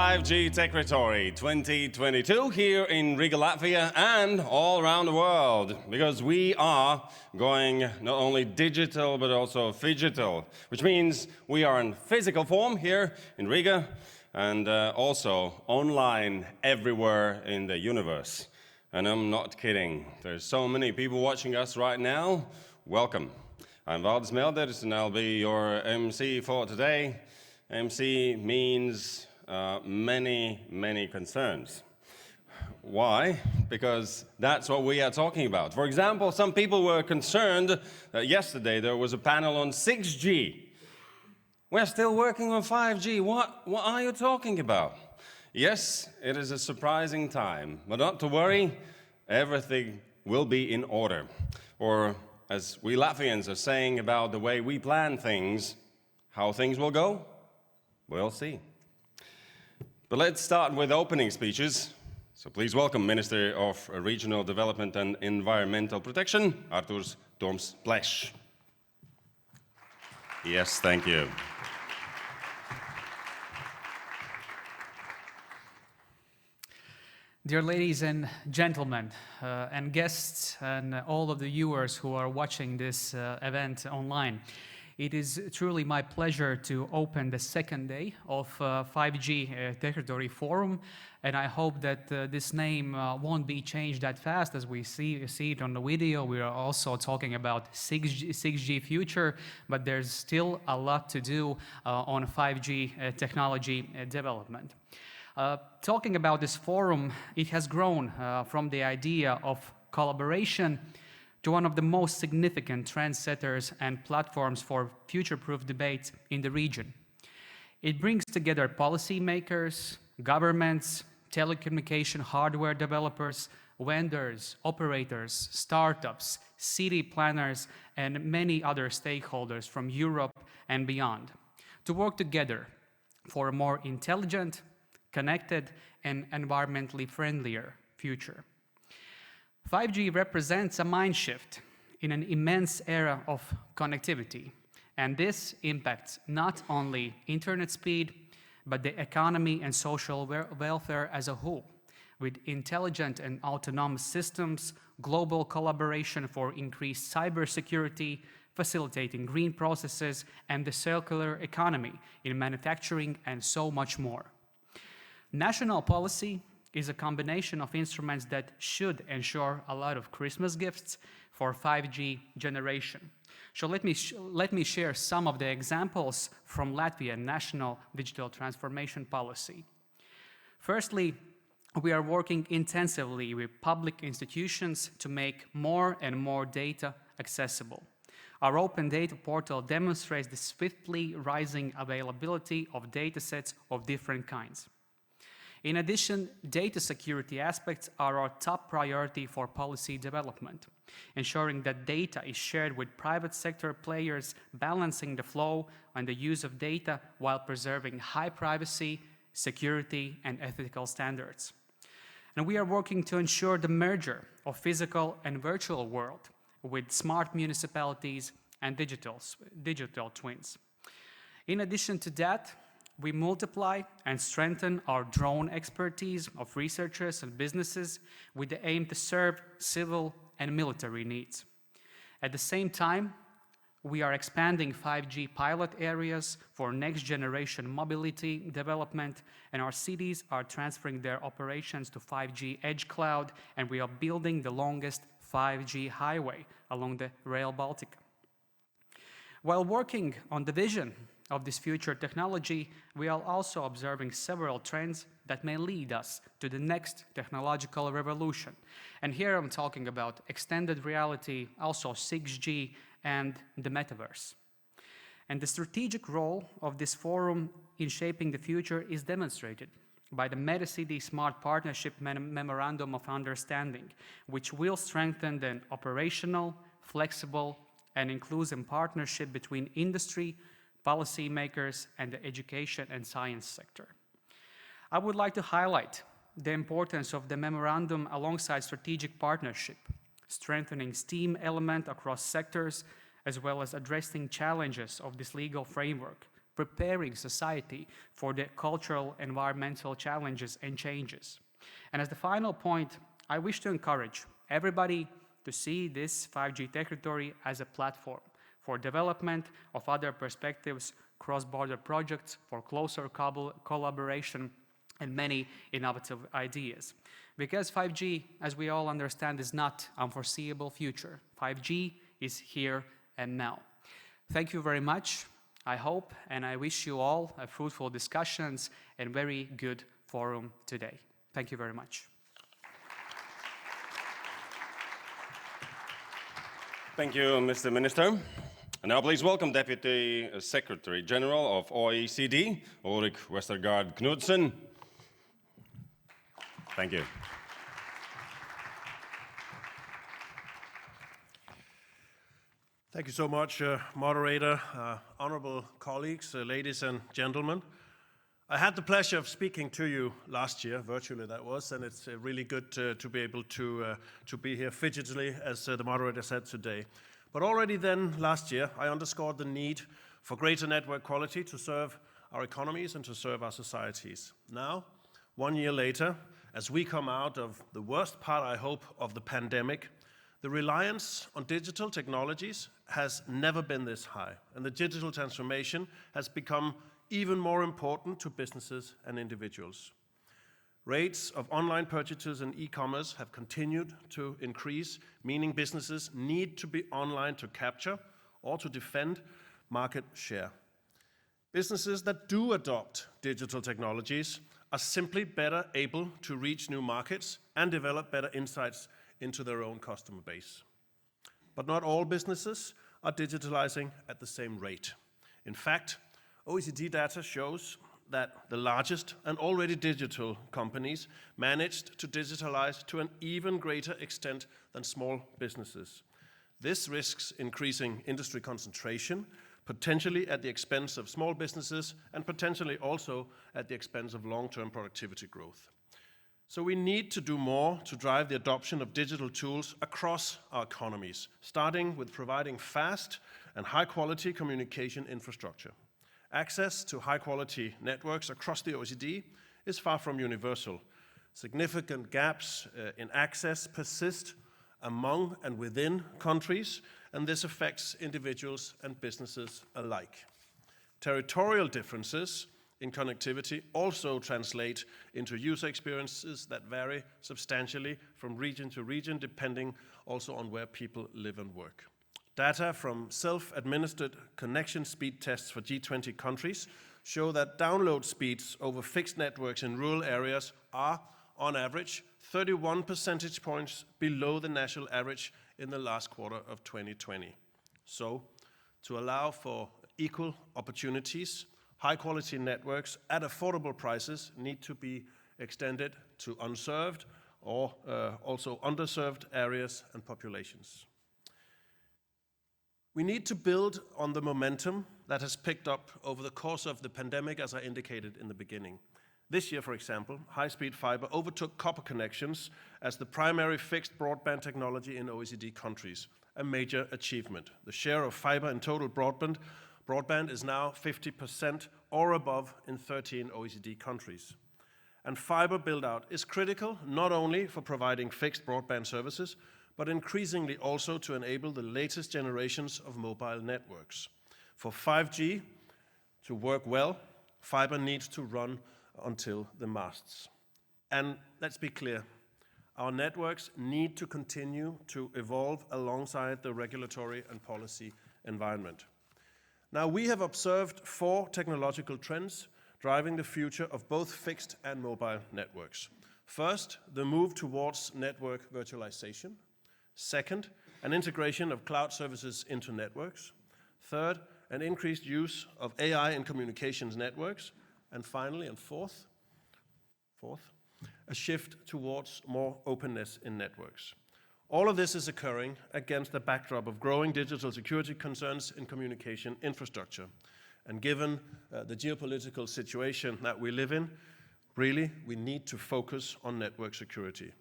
5G Techritory 2022 here in Riga, Latvia, and all around the world, because we are going not only digital but also phygital, which means we are in physical form here in Riga and also online everywhere in the universe. And I'm not kidding. There's so many people watching us right now. Welcome. I'm Valdis Melders and I'll be your MC for today. MC means many concerns. Why? Because that's what we are talking about. For example, some people were concerned that yesterday there was a panel on 6G. We're still working on 5G. What are you talking about? Yes, it is a surprising time, but not to worry, everything will be in order. Or as we Latvians are saying about the way we plan things, how things will go, we'll see. But let's start with opening speeches. So please welcome Minister of Regional Development and Environmental Protection, Artūrs Toms Plešs. Yes, thank you. Dear ladies and gentlemen, and guests, and all of the viewers who are watching this event online, it is truly my pleasure to open the second day of 5G Techritory Forum, and I hope that this name won't be changed that fast as we see it on the video. We are also talking about 6G future, but there's still a lot to do on 5G technology development. Talking about this forum, it has grown from the idea of collaboration to one of the most significant trendsetters and platforms for future-proof debate in the region. It brings together policymakers, governments, telecommunication hardware developers, vendors, operators, startups, city planners, and many other stakeholders from Europe and beyond to work together for a more intelligent, connected, and environmentally friendlier future. 5G represents a mind shift in an immense era of connectivity, and this impacts not only internet speed, but the economy and social welfare as a whole, with intelligent and autonomous systems, global collaboration for increased cybersecurity, facilitating green processes, and the circular economy in manufacturing, and so much more. National policy is a combination of instruments that should ensure a lot of Christmas gifts for 5G generation. So let me share some of the examples from Latvian national digital transformation policy. Firstly, we are working intensively with public institutions to make more and more data accessible. Our open data portal demonstrates the swiftly rising availability of datasets of different kinds. In addition, data security aspects are our top priority for policy development, ensuring that data is shared with private sector players, balancing the flow and the use of data while preserving high privacy, security, and ethical standards. And we are working to ensure the merger of physical and virtual world with smart municipalities and digital twins. In addition to that, we multiply and strengthen our drone expertise of researchers and businesses with the aim to serve civil and military needs. At the same time, we are expanding 5G pilot areas for next generation mobility development, and our cities are transferring their operations to 5G edge cloud, and we are building the longest 5G highway along the Rail Baltica. While working on the vision of this future technology, we are also observing several trends that may lead us to the next technological revolution. And here I'm talking about extended reality, also 6G, and the metaverse. And the strategic role of this forum in shaping the future is demonstrated by the MetaCity Smart Partnership Memorandum of Understanding, which will strengthen the operational, flexible, and inclusive partnership between industry, policymakers, and the education and science sector. I would like to highlight the importance of the memorandum alongside strategic partnership, strengthening STEAM element across sectors, as well as addressing challenges of this legal framework, preparing society for the cultural, environmental challenges and changes. And as the final point, I wish to encourage everybody to see this 5G Techritory as a platform for development of other perspectives, cross-border projects, for closer collaboration, and many innovative ideas. Because 5G, as we all understand, is not unforeseeable future. 5G is here and now. Thank you very much. I hope and I wish you all a fruitful discussions and very good forum today. Thank you very much. Thank you, Mr. Minister. And now please welcome Deputy Secretary General of OECD, Ulrik Westergaard Knudsen. Thank you. Thank you so much, moderator, honorable colleagues, ladies and gentlemen. I had the pleasure of speaking to you last year, virtually that was, and it's really good to be able to be here digitally, as the moderator said today. But already then, last year, I underscored the need for greater network quality to serve our economies and to serve our societies. Now, 1 year later, as we come out of the worst part, I hope, of the pandemic, the reliance on digital technologies has never been this high, and the digital transformation has become even more important to businesses and individuals. Rates of online purchases and e-commerce have continued to increase, meaning businesses need to be online to capture or to defend market share. Businesses that do adopt digital technologies are simply better able to reach new markets and develop better insights into their own customer base. But not all businesses are digitalizing at the same rate. In fact, OECD data shows that the largest and already digital companies managed to digitalize to an even greater extent than small businesses. This risks increasing industry concentration, potentially at the expense of small businesses and potentially also at the expense of long-term productivity growth. So we need to do more to drive the adoption of digital tools across our economies, starting with providing fast and high-quality communication infrastructure. Access to high-quality networks across the OECD is far from universal. Significant gaps in access persist among and within countries, and this affects individuals and businesses alike. Territorial differences in connectivity also translate into user experiences that vary substantially from region to region, depending also on where people live and work. Data from self-administered connection speed tests for G20 countries show that download speeds over fixed networks in rural areas are, on average, 31 percentage points below the national average in the last quarter of 2020. So, to allow for equal opportunities, high-quality networks at affordable prices need to be extended to unserved or also underserved areas and populations. We need to build on the momentum that has picked up over the course of the pandemic, as I indicated in the beginning. This year, for example, high-speed fiber overtook copper connections as the primary fixed broadband technology in OECD countries, a major achievement. The share of fiber in total broadband is now 50% or above in 13 OECD countries. And fiber build-out is critical not only for providing fixed broadband services, but increasingly also to enable the latest generations of mobile networks. For 5G to work well, fiber needs to run until the masts. And let's be clear, our networks need to continue to evolve alongside the regulatory and policy environment. Now, we have observed 4 technological trends driving the future of both fixed and mobile networks. First, the move towards network virtualization. Second, an integration of cloud services into networks. Third, an increased use of AI in communications networks. And finally, and fourth, a shift towards more openness in networks. All of this is occurring against the backdrop of growing digital security concerns in communication infrastructure. And given the geopolitical situation that we live in, really, we need to focus on network security.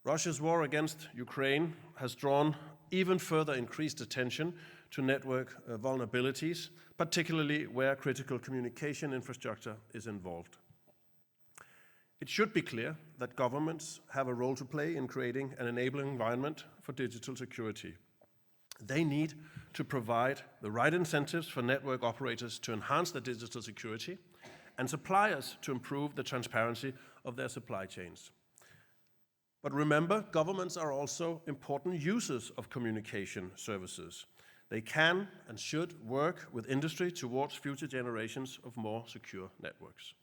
Russia's war against Ukraine has drawn even further increased attention to network vulnerabilities, particularly where critical communication infrastructure is involved. It should be clear that governments have a role to play in creating an enabling environment for digital security. They need to provide the right incentives for network operators to enhance their digital security and suppliers to improve the transparency of their supply chains. But remember, governments are also important users of communication services. They can and should work with industry towards future generations of more secure networks.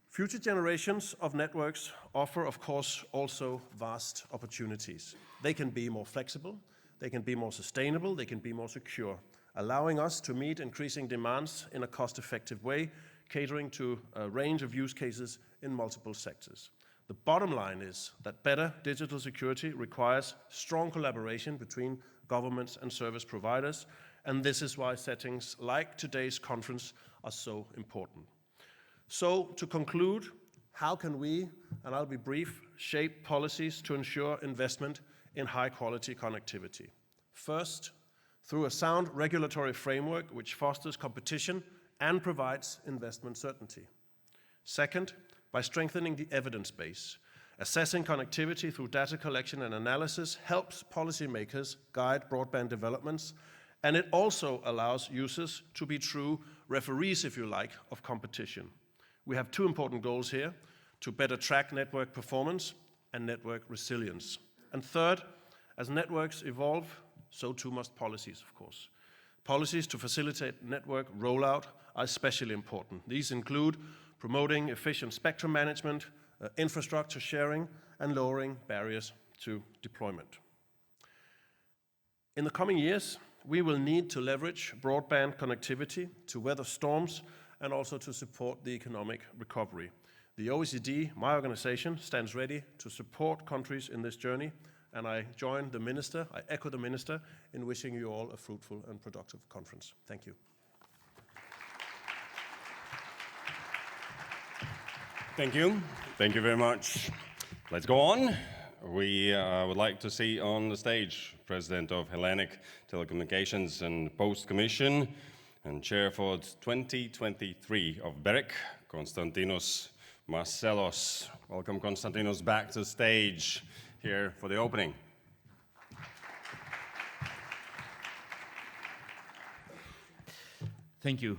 Future generations of networks offer, of course, also vast opportunities. They can be more flexible, they can be more sustainable, they can be more secure, allowing us to meet increasing demands in a cost-effective way, catering to a range of use cases in multiple sectors. The bottom line is that better digital security requires strong collaboration between governments and service providers, and this is why settings like today's conference are so important. So, to conclude, how can we, and I'll be brief, shape policies to ensure investment in high-quality connectivity? First, through a sound regulatory framework which fosters competition and provides investment certainty. Second, by strengthening the evidence base. Assessing connectivity through data collection and analysis helps policymakers guide broadband developments, and it also allows users to be true referees, if you like, of competition. We have two important goals here: to better track network performance and network resilience. And third, as networks evolve, so too must policies, of course. Policies to facilitate network rollout are especially important. These include promoting efficient spectrum management, infrastructure sharing, and lowering barriers to deployment. In the coming years, we will need to leverage broadband connectivity to weather storms and also to support the economic recovery. The OECD, my organization, stands ready to support countries in this journey, and I echo the minister in wishing you all a fruitful and productive conference. Thank you. Thank you. Thank you very much. Let's go on. We would like to see on the stage President of Hellenic Telecommunications and Post Commission and Chair for 2023 of BEREC, Konstantinos Marcellos. Welcome, Konstantinos, back to stage here for the opening. Thank you.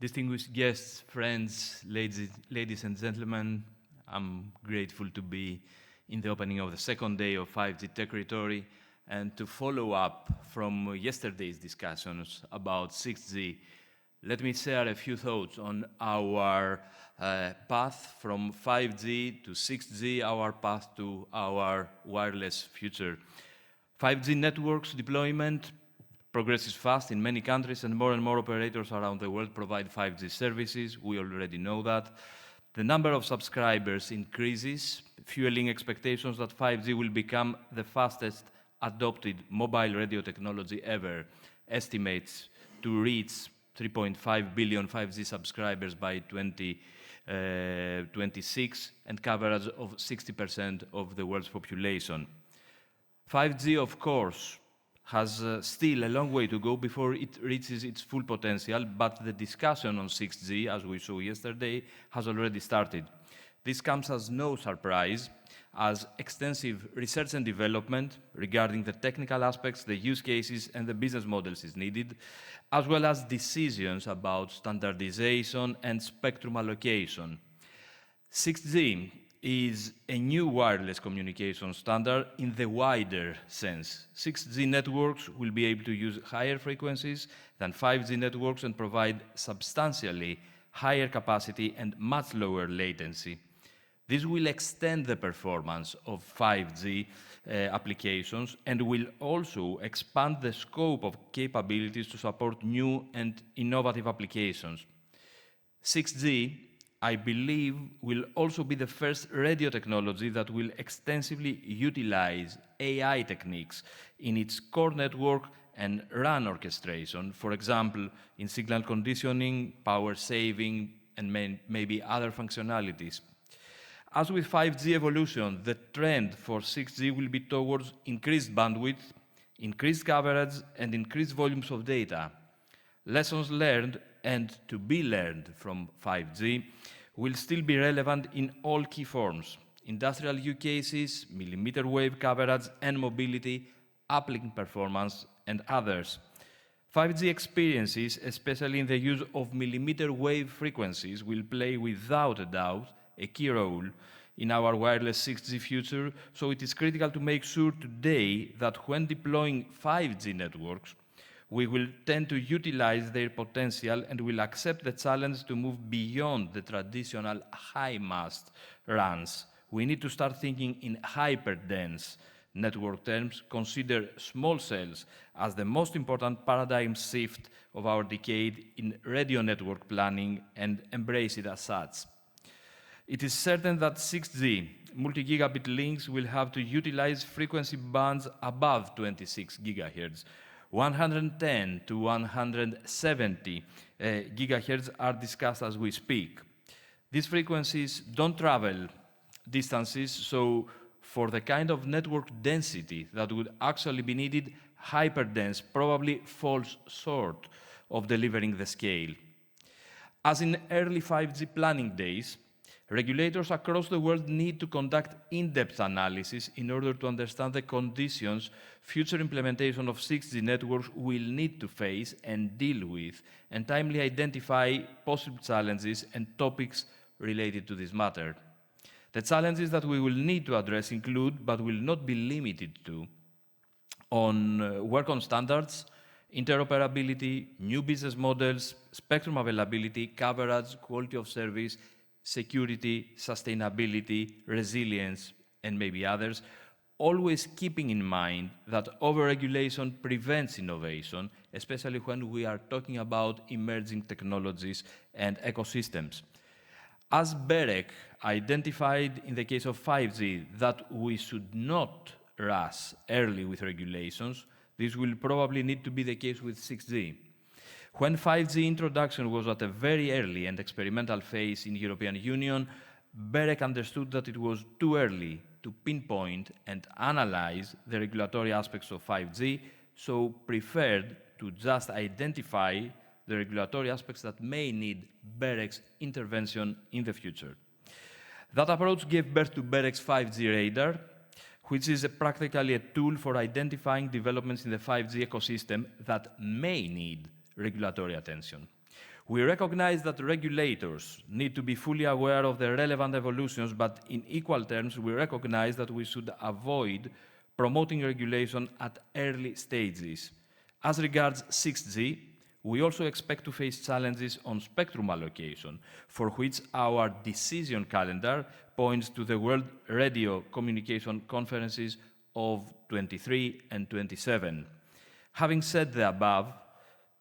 Distinguished guests, friends, ladies and gentlemen, I'm grateful to be in the opening of the second day of 5G Techritory and to follow up from yesterday's discussions about 6G. Let me share a few thoughts on our path from 5G to 6G, our path to our wireless future. 5G networks deployment progresses fast in many countries, and more operators around the world provide 5G services. We already know that. The number of subscribers increases, fueling expectations that 5G will become the fastest adopted mobile radio technology ever, estimates to reach 3.5 billion 5G subscribers by 2026 and coverage of 60% of the world's population. 5G, of course, has still a long way to go before it reaches its full potential, but the discussion on 6G, as we saw yesterday, has already started. This comes as no surprise, as extensive research and development regarding the technical aspects, the use cases, and the business models is needed, as well as decisions about standardization and spectrum allocation. 6G is a new wireless communication standard in the wider sense. 6G networks will be able to use higher frequencies than 5G networks and provide substantially higher capacity and much lower latency. This will extend the performance of 5G applications and will also expand the scope of capabilities to support new and innovative applications. 6G, I believe, will also be the first radio technology that will extensively utilize AI techniques in its core network and RAN orchestration, for example, in signal conditioning, power saving, and maybe other functionalities. As with 5G evolution, the trend for 6G will be towards increased bandwidth, increased coverage, and increased volumes of data. Lessons learned and to be learned from 5G will still be relevant in all key forms: industrial use cases, millimeter wave coverage and mobility, uplink performance, and others. 5G experiences, especially in the use of millimeter wave frequencies, will play without a doubt a key role in our wireless 6G future, so it is critical to make sure today that when deploying 5G networks, we will tend to utilize their potential and will accept the challenge to move beyond the traditional high-mast runs. We need to start thinking in hyper-dense network terms, consider small cells as the most important paradigm shift of our decade in radio network planning and embrace it as such. It is certain that 6G multi-gigabit links will have to utilize frequency bands above 26 gigahertz. 110 to 170 gigahertz are discussed as we speak. These frequencies don't travel distances, so for the kind of network density that would actually be needed, hyperdense probably falls short of delivering the scale. As in early 5G planning days, regulators across the world need to conduct in-depth analysis in order to understand the conditions future implementation of 6G networks will need to face and deal with, and timely identify possible challenges and topics related to this matter. The challenges that we will need to address include, but will not be limited to, work on standards, interoperability, new business models, spectrum availability, coverage, quality of service, security, sustainability, resilience, and maybe others, always keeping in mind that overregulation prevents innovation, especially when we are talking about emerging technologies and ecosystems. As BEREC identified in the case of 5G that we should not rush early with regulations, this will probably need to be the case with 6G. When 5G introduction was at a very early and experimental phase in the European Union, BEREC understood that it was too early to pinpoint and analyze the regulatory aspects of 5G, so preferred to just identify the regulatory aspects that may need BEREC's intervention in the future. That approach gave birth to BEREC's 5G radar, which is practically a tool for identifying developments in the 5G ecosystem that may need regulatory attention. We recognize that regulators need to be fully aware of the relevant evolutions, but in equal terms, we recognize that we should avoid promoting regulation at early stages. As regards 6G, we also expect to face challenges on spectrum allocation, for which our decision calendar points to the World Radio Communication Conferences of 23 and 27. Having said the above,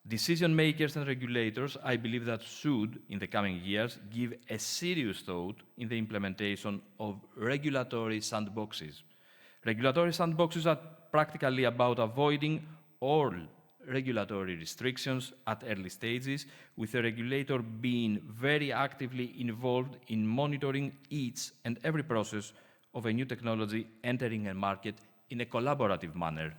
decision makers and regulators, I believe that should, in the coming years, give a serious thought in the implementation of regulatory sandboxes. Regulatory sandboxes are practically about avoiding all regulatory restrictions at early stages, with the regulator being very actively involved in monitoring each and every process of a new technology entering a market in a collaborative manner.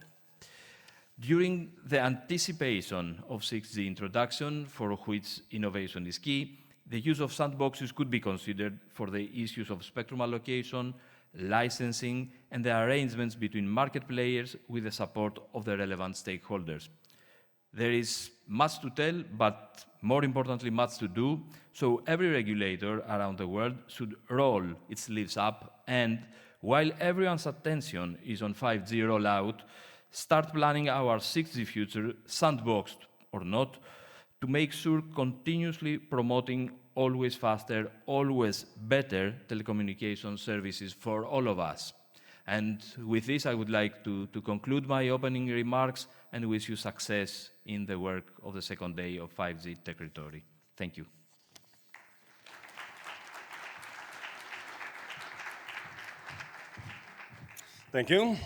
During the anticipation of 6G introduction, for which innovation is key, the use of sandboxes could be considered for the issues of spectrum allocation, licensing, and the arrangements between market players with the support of the relevant stakeholders. There is much to tell, but more importantly, much to do, so every regulator around the world should roll its sleeves up and, while everyone's attention is on 5G rollout, start planning our 6G future, sandboxed or not, to make sure continuously promoting always faster, always better telecommunication services for all of us. And with this, I would like to conclude my opening remarks and wish you success in the work of the second day of 5G Techritory. Thank you. Thank you.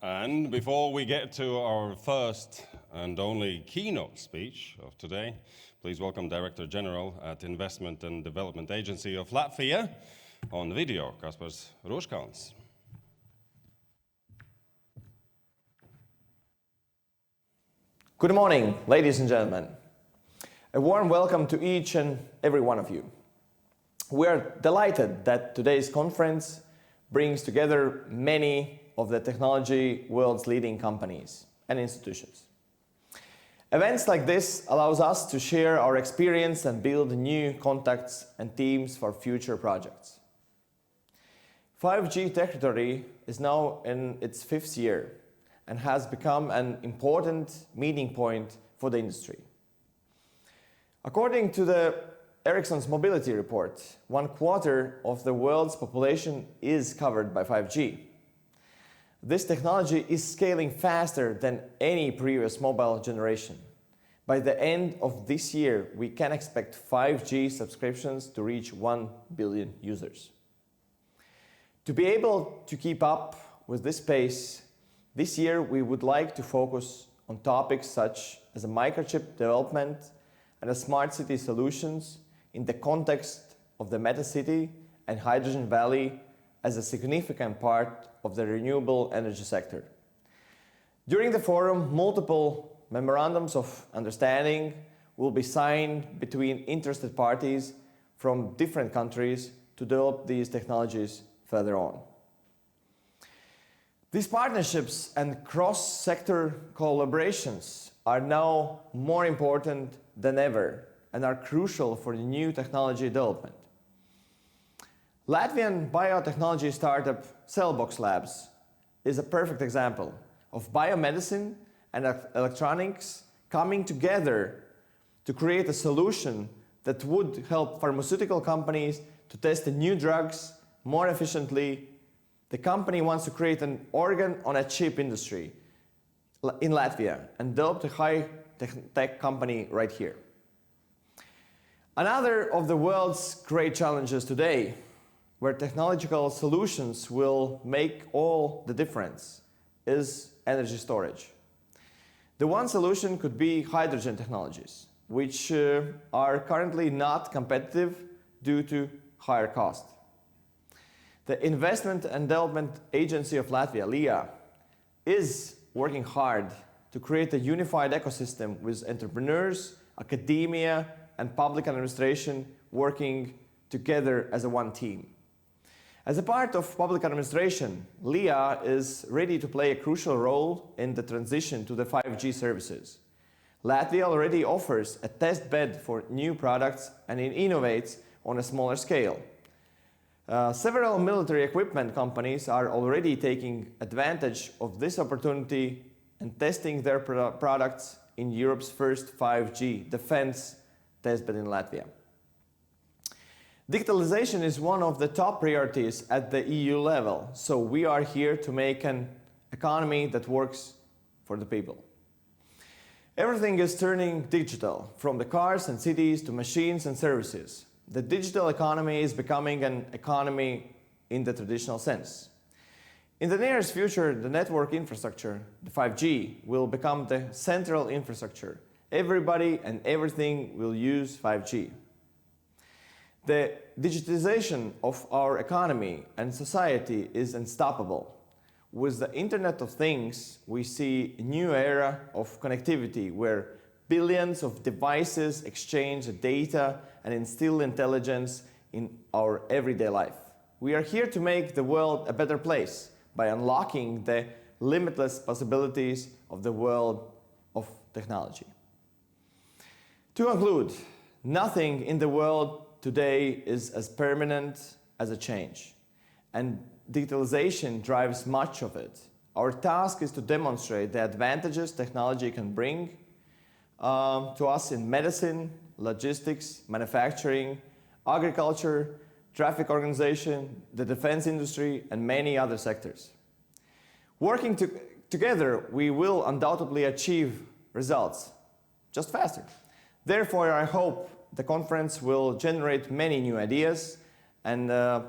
And before we get to our first and only keynote speech of today, please welcome Director General at Investment and Development Agency of Latvia on video, Kaspars Ruškalns. Good morning, ladies and gentlemen. A warm welcome to each and every one of you. We are delighted that today's conference brings together many of the technology world's leading companies and institutions. Events like this allows us to share our experience and build new contacts and teams for future projects. 5G Techritory is now in its 5th year and has become an important meeting point for the industry. According to the Ericsson's mobility report, 1/4 of the world's population is covered by 5G. This technology is scaling faster than any previous mobile generation. By the end of this year, we can expect 5G subscriptions to reach 1 billion users. To be able to keep up with this pace, this year we would like to focus on topics such as a microchip development and a smart city solutions in the context of the meta city and hydrogen valley as a significant part of the renewable energy sector. During the forum, multiple memorandums of understanding will be signed between interested parties from different countries to develop these technologies further on. These partnerships and cross-sector collaborations are now more important than ever and are crucial for the new technology development. Latvian biotechnology startup Cellbox Labs is a perfect example of biomedicine and electronics coming together to create a solution that would help pharmaceutical companies to test the new drugs more efficiently. The company wants to create an organ-on-a-chip industry in Latvia and develop a high-tech company right here. Another of the world's great challenges today, where technological solutions will make all the difference, is energy storage. The one solution could be hydrogen technologies, which are currently not competitive due to higher cost. The Investment and Development Agency of Latvia, LIA, is working hard to create a unified ecosystem with entrepreneurs, academia, and public administration working together as a one team. As a part of public administration, LIA is ready to play a crucial role in the transition to the 5G services. Latvia already offers a test bed for new products and it innovates on a smaller scale. Several military equipment companies are already taking advantage of this opportunity and testing their products in Europe's first 5G defense testbed in Latvia. Digitalization is one of the top priorities at the EU level, so we are here to make an economy that works for the people. Everything is turning digital, from the cars and cities to machines and services. The digital economy is becoming an economy in the traditional sense. In the nearest future, the network infrastructure, the 5G, will become the central infrastructure. Everybody and everything will use 5G. The digitization of our economy and society is unstoppable. With the Internet of Things, we see a new era of connectivity where billions of devices exchange data and instill intelligence in our everyday life. We are here to make the world a better place by unlocking the limitless possibilities of the world of technology. To conclude, nothing in the world today is as permanent as a change, and digitalization drives much of it. Our task is to demonstrate the advantages technology can bring to us in medicine, logistics, manufacturing, agriculture, traffic organization, the defense industry, and many other sectors. Working together, we will undoubtedly achieve results, just faster. Therefore, I hope the conference will generate many new ideas and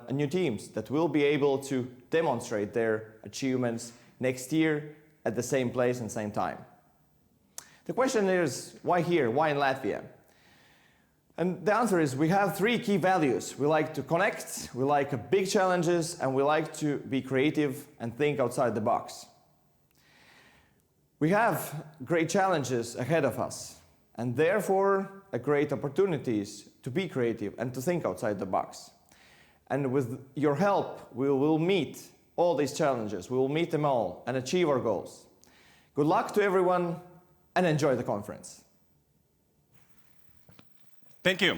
new teams that will be able to demonstrate their achievements next year at the same place and same time. The question is, why here? Why in Latvia? And the answer is we have 3 key values. We like to connect, we like big challenges, and we like to be creative and think outside the box. We have great challenges ahead of us, and therefore a great opportunities to be creative and to think outside the box. And with your help, we will meet all these challenges. We will meet them all and achieve our goals. Good luck to everyone and enjoy the conference. Thank you.